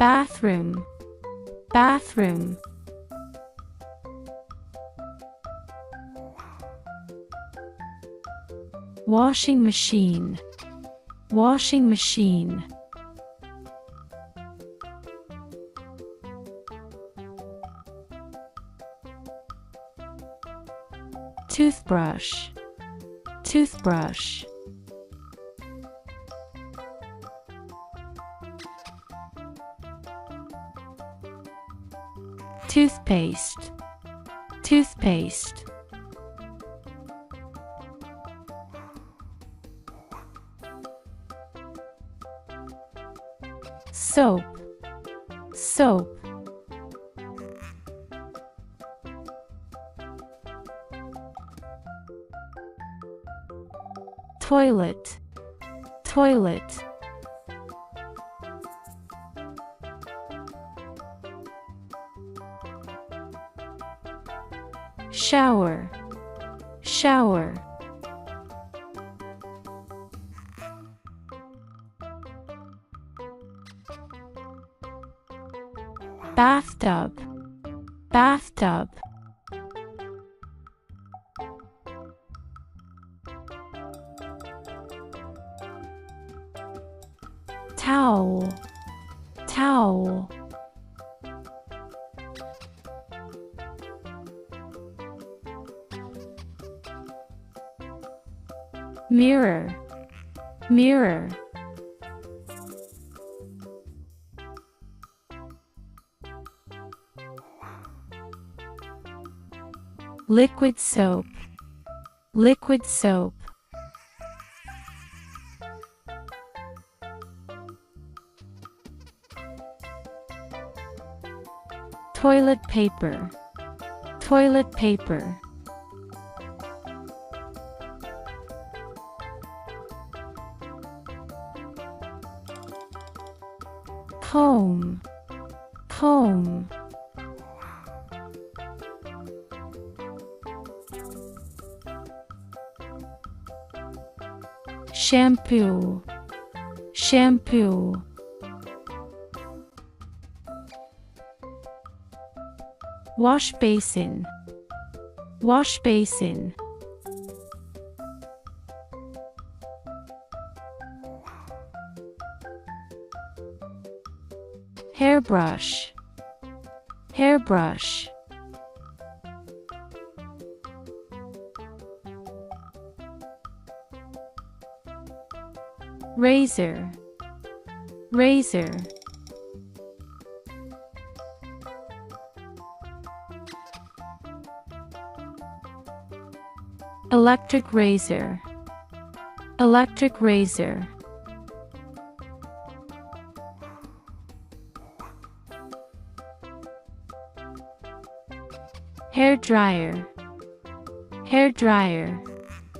bathroom, bathroom. Washing machine, washing machine. Toothbrush, toothbrush. Toothpaste, toothpaste. Soap, soap. Toilet, toilet. Shower, shower. Bathtub, bathtub. Towel, towel. Mirror, mirror. Liquid soap, liquid soap. Toilet paper, toilet paper. Comb, comb. Shampoo, shampoo. Wash basin, wash basin. Hairbrush, hairbrush. Razor, razor. Electric razor, electric razor. Hair dryer, hair dryer.